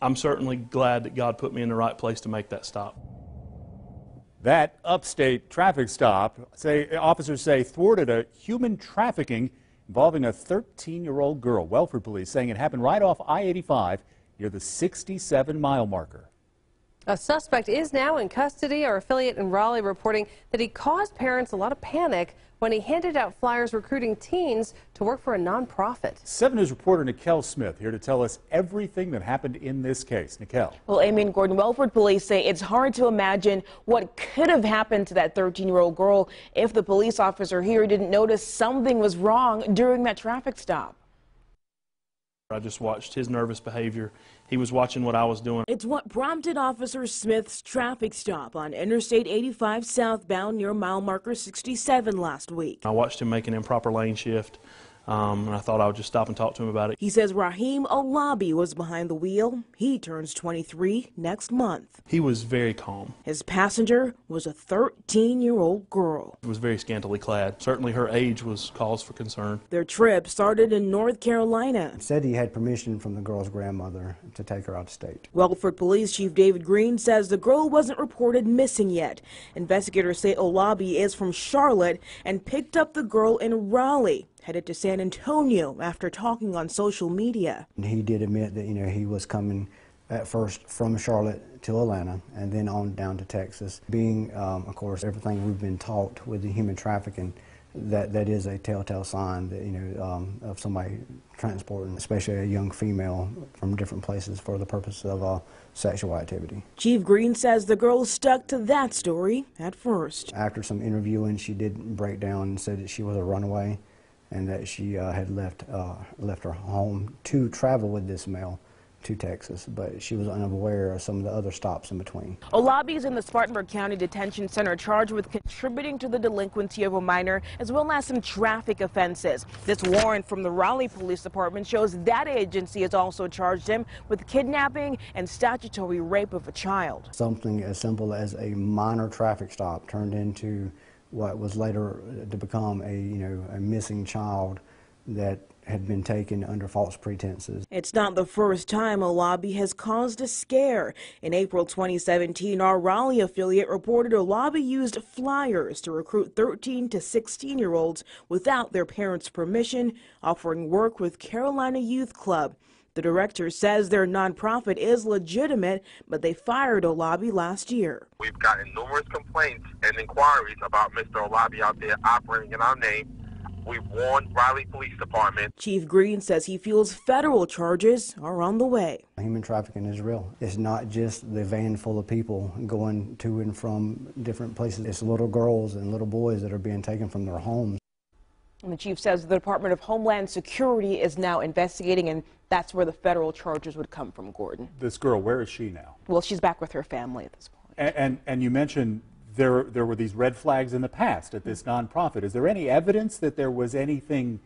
I'm certainly glad that God put me in the right place to make that stop. That upstate traffic stop, officers say, thwarted a human trafficking involving a 13-year-old girl. Welford police saying it happened right off I-85 near the 67-mile marker. A suspect is now in custody. Our affiliate in Raleigh reporting that he caused parents a lot of panic when he handed out flyers recruiting teens to work for a nonprofit. 7 News reporter Nikel Smith here to tell us everything that happened in this case. Nikel. Well, Amy and Gordon, Welford police say it's hard to imagine what could have happened to that 13-year-old girl if the police officer here didn't notice something was wrong during that traffic stop. I just watched his nervous behavior. He was watching what I was doing. It's what prompted Officer Smith's traffic stop on Interstate 85 southbound near mile marker 67 last week. I watched him make an improper lane shift, and I thought I would just stop and talk to him about it. He says Raheem Olabi was behind the wheel. He turns 23 next month. He was very calm. His passenger was a 13-year-old girl. He was very scantily clad. Certainly her age was cause for concern. Their trip started in North Carolina. He said he had permission from the girl's grandmother to take her out of state. Welford Police Chief David Green says the girl wasn't reported missing yet. Investigators say Olabi is from Charlotte and picked up the girl in Raleigh, headed to San Antonio after talking on social media. He did admit that, he was coming at first from Charlotte to Atlanta and then on down to Texas. Being, of course, everything we've been taught with the human trafficking, that is a telltale sign that, of somebody transporting, especially a young female, from different places for the purpose of sexual activity. Chief Green says the girl stuck to that story at first. After some interviewing, she did break down and said that she was a runaway and that she had left her home to travel with this male to Texas, but she was unaware of some of the other stops in between. Olabi is in the Spartanburg County Detention Center charged with contributing to the delinquency of a minor as well as some traffic offenses. This warrant from the Raleigh Police Department shows that agency has also charged him with kidnapping and statutory rape of a child. Something as simple as a minor traffic stop turned into what was later to become a missing child that had been taken under false pretenses. It's not the first time Olabi has caused a scare. In April 2017, our Raleigh affiliate reported Olabi used flyers to recruit 13 to 16-year-olds without their parents' permission, offering work with Carolina Youth Club. The director says their nonprofit is legitimate, but they fired Olabi last year. We've gotten numerous complaints and inquiries about Mr. Olabi out there operating in our name. We've warned Raleigh Police Department. Chief Green says he feels federal charges are on the way. Human trafficking is real. It's not just the van full of people going to and from different places. It's little girls and little boys that are being taken from their homes. And the chief says the Department of Homeland Security is now investigating, and that's where the federal charges would come from, Gordon. This girl, where is she now? Well, she's back with her family at this point. And you mentioned there were these red flags in the past at this nonprofit. Is there any evidence that there was anything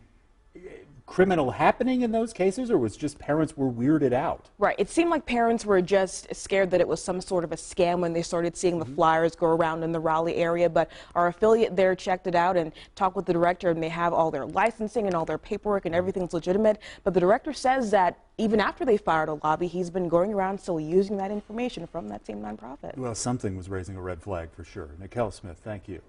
criminal happening in those cases, or was just parents were weirded out? Right. It seemed like parents were just scared that it was some sort of a scam when they started seeing the flyers go around in the Raleigh area. But our affiliate there checked it out and talked with the director, and they have all their licensing and all their paperwork and everything's legitimate. But the director says that even after they fired Olabi, he's been going around still using that information from that same nonprofit. Well, something was raising a red flag for sure. Nikel Smith, thank you.